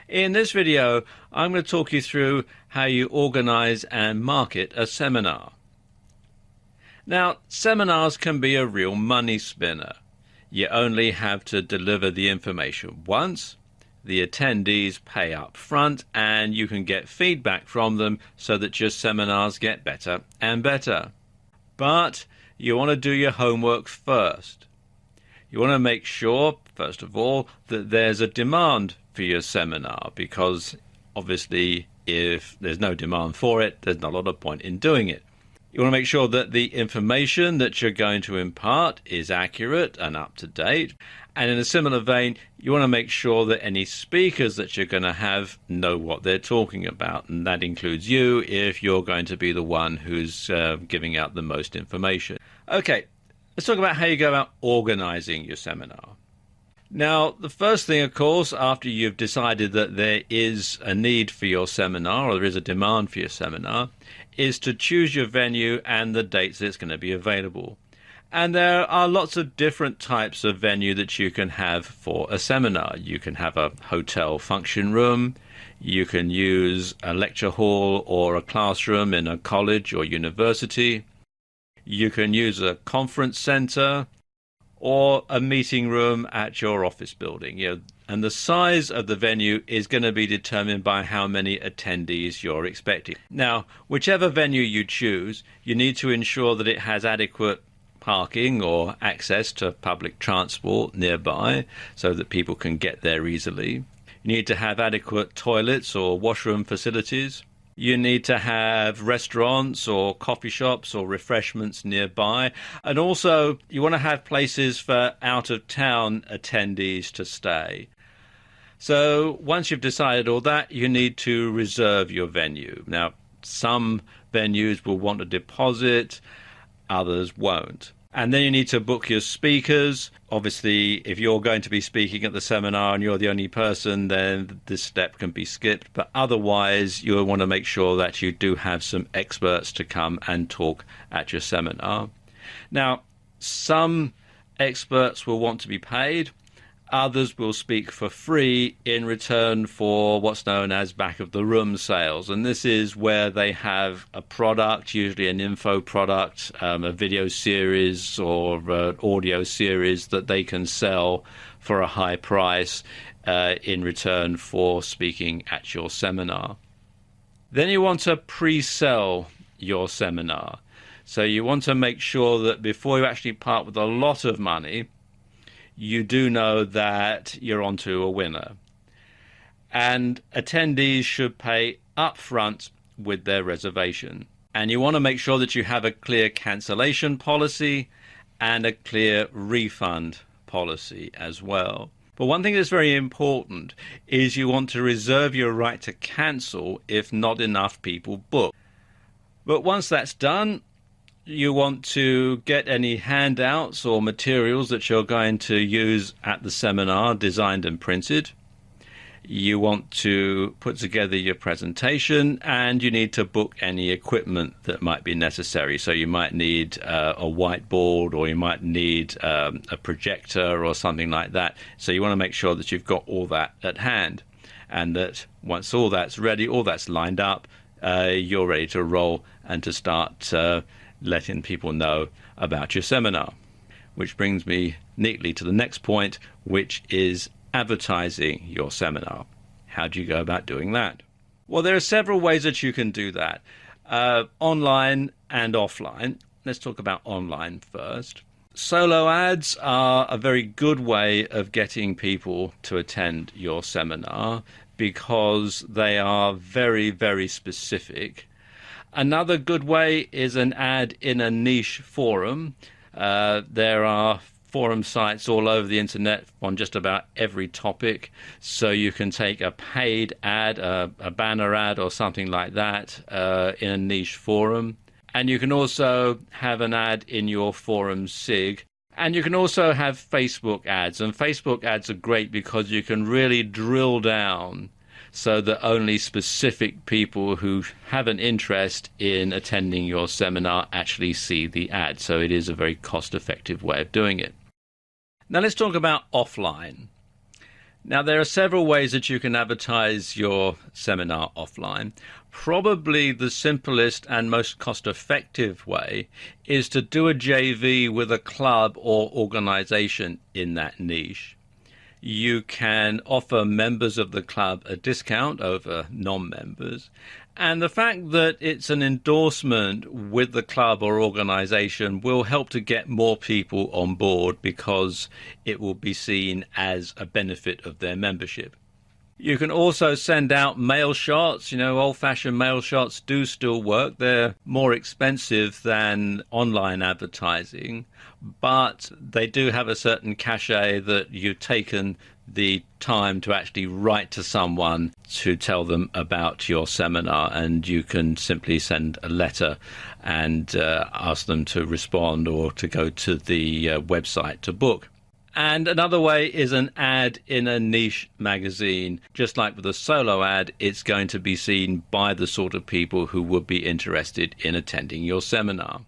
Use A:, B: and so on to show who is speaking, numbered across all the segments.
A: In this video, I'm going to talk you through how you organize and market a seminar. Now, seminars can be a real money spinner. You only have to deliver the information once, the attendees pay up front, and you can get feedback from them so that your seminars get better and better. But you want to do your homework first. You want to make sure, first of all, that there's a demand for your seminar, because obviously if there's no demand for it, there's not a lot of point in doing it. You want to make sure that the information that you're going to impart is accurate and up to date. And in a similar vein, you want to make sure that any speakers that you're going to have know what they're talking about. And that includes you if you're going to be the one who's giving out the most information. Okay, let's talk about how you go about organizing your seminar. Now, the first thing, of course, after you've decided that there is a need for your seminar, or there is a demand for your seminar, is to choose your venue and the dates that it's going to be available. And there are lots of different types of venue that you can have for a seminar. You can have a hotel function room, you can use a lecture hall or a classroom in a college or university, you can use a conference center, or a meeting room at your office building. And the size of the venue is going to be determined by how many attendees you're expecting. Now, whichever venue you choose, you need to ensure that it has adequate parking or access to public transport nearby so that people can get there easily. You need to have adequate toilets or washroom facilities. You need to have restaurants or coffee shops or refreshments nearby. And also, you want to have places for out-of-town attendees to stay. So once you've decided all that, you need to reserve your venue. Now, some venues will want a deposit, others won't. And then you need to book your speakers. Obviously, if you're going to be speaking at the seminar and you're the only person, then this step can be skipped. But otherwise, you'll want to make sure that you do have some experts to come and talk at your seminar. Now, some experts will want to be paid. Others will speak for free in return for what's known as back-of-the-room sales. And this is where they have a product, usually an info product, a video series or an audio series that they can sell for a high price in return for speaking at your seminar. Then you want to pre-sell your seminar. So you want to make sure that before you actually part with a lot of money, you do know that you're onto a winner. And attendees should pay up front with their reservation. And you want to make sure that you have a clear cancellation policy and a clear refund policy as well. But one thing that's very important is you want to reserve your right to cancel if not enough people book. But once that's done, you want to get any handouts or materials that you're going to use at the seminar designed and printed. You want to put together your presentation, and you need to book any equipment that might be necessary. So you might need a whiteboard, or you might need a projector or something like that. So you want to make sure that you've got all that at hand, and that once all that's ready, all that's lined up, you're ready to roll and to start letting people know about your seminar. Which brings me neatly to the next point, which is advertising your seminar. How do you go about doing that? Well, there are several ways that you can do that, online and offline. Let's talk about online first. Solo ads are a very good way of getting people to attend your seminar because they are very, very specific. Another good way is an ad in a niche forum. There are forum sites all over the internet on just about every topic. So you can take a paid ad, a banner ad or something like that in a niche forum. And you can also have an ad in your forum SIG. And you can also have Facebook ads. And Facebook ads are great because you can really drill down so that only specific people who have an interest in attending your seminar actually see the ad. So it is a very cost-effective way of doing it. Now let's talk about offline. Now, there are several ways that you can advertise your seminar offline. Probably the simplest and most cost-effective way is to do a JV with a club or organization in that niche. You can offer members of the club a discount over non-members. And the fact that it's an endorsement with the club or organization will help to get more people on board because it will be seen as a benefit of their membership. You can also send out mail shots. Old-fashioned mail shots do still work. They're more expensive than online advertising, but they do have a certain cachet that you've taken the time to actually write to someone to tell them about your seminar, and you can simply send a letter and ask them to respond or to go to the website to book. And another way is an ad in a niche magazine. Just like with a solo ad, it's going to be seen by the sort of people who would be interested in attending your seminar.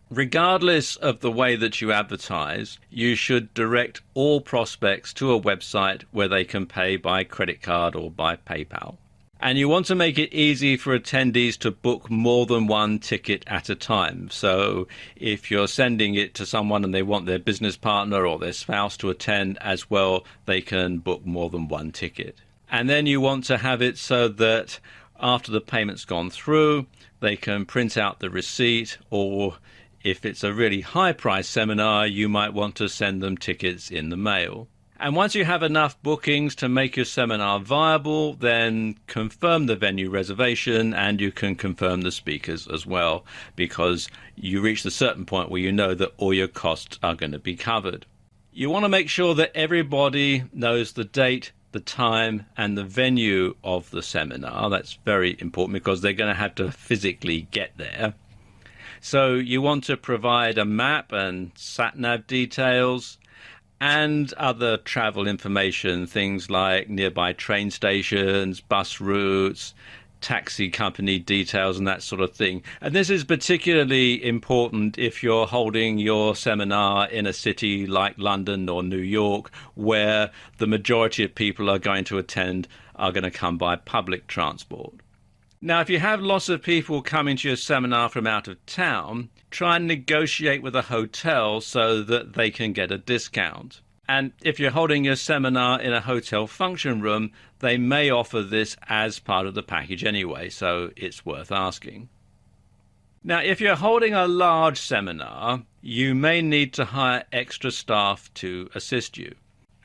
A: Regardless of the way that you advertise, you should direct all prospects to a website where they can pay by credit card or by PayPal. And you want to make it easy for attendees to book more than one ticket at a time. So if you're sending it to someone and they want their business partner or their spouse to attend as well, they can book more than one ticket. And then you want to have it so that after the payment's gone through, they can print out the receipt, or if it's a really high-priced seminar, you might want to send them tickets in the mail. And once you have enough bookings to make your seminar viable, then confirm the venue reservation, and you can confirm the speakers as well, because you reach a certain point where you know that all your costs are going to be covered. You want to make sure that everybody knows the date, the time, and the venue of the seminar. That's very important because they're going to have to physically get there. So you want to provide a map and sat-nav details, and other travel information, things like nearby train stations, bus routes, taxi company details, and that sort of thing. And this is particularly important if you're holding your seminar in a city like London or New York, where the majority of people are going to attend are going to come by public transport. Now, if you have lots of people coming to your seminar from out of town, try and negotiate with a hotel so that they can get a discount. And if you're holding your seminar in a hotel function room, they may offer this as part of the package anyway, so it's worth asking. Now, if you're holding a large seminar, you may need to hire extra staff to assist you.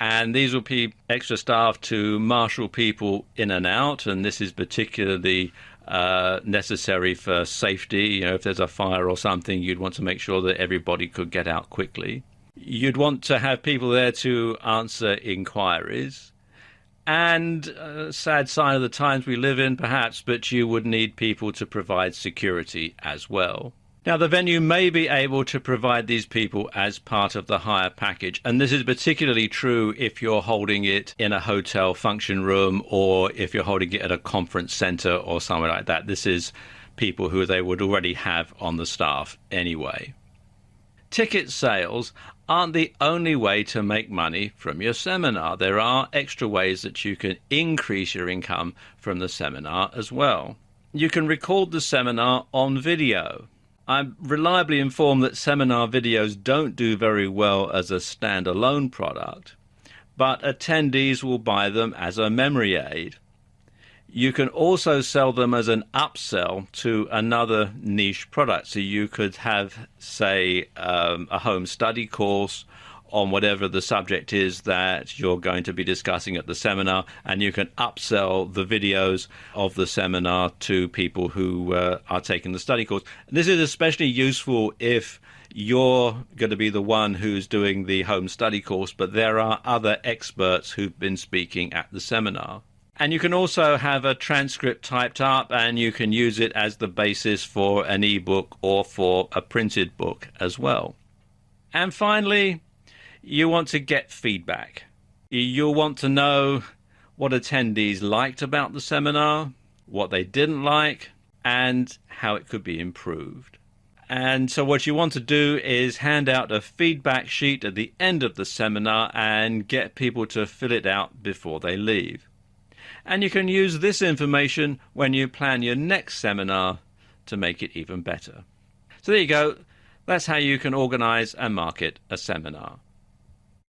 A: And these will be extra staff to marshal people in and out, and this is particularly necessary for safety. If there's a fire or something, you'd want to make sure that everybody could get out quickly. You'd want to have people there to answer inquiries. And sad sign of the times we live in, perhaps, but you would need people to provide security as well. Now, the venue may be able to provide these people as part of the hire package, and this is particularly true if you're holding it in a hotel function room or if you're holding it at a conference center or somewhere like that. This is people who they would already have on the staff anyway. Ticket sales aren't the only way to make money from your seminar. There are extra ways that you can increase your income from the seminar as well. You can record the seminar on video. I'm reliably informed that seminar videos don't do very well as a standalone product, but attendees will buy them as a memory aid. You can also sell them as an upsell to another niche product. So you could have, say, a home study course on whatever the subject is that you're going to be discussing at the seminar, and you can upsell the videos of the seminar to people who are taking the study course. This is especially useful if you're going to be the one who's doing the home study course, but there are other experts who've been speaking at the seminar. And you can also have a transcript typed up, and you can use it as the basis for an ebook or for a printed book as well. And finally, you want to get feedback. You'll want to know what attendees liked about the seminar, what they didn't like, and how it could be improved. And so what you want to do is hand out a feedback sheet at the end of the seminar and get people to fill it out before they leave. And you can use this information when you plan your next seminar to make it even better. So there you go. That's how you can organize and market a seminar.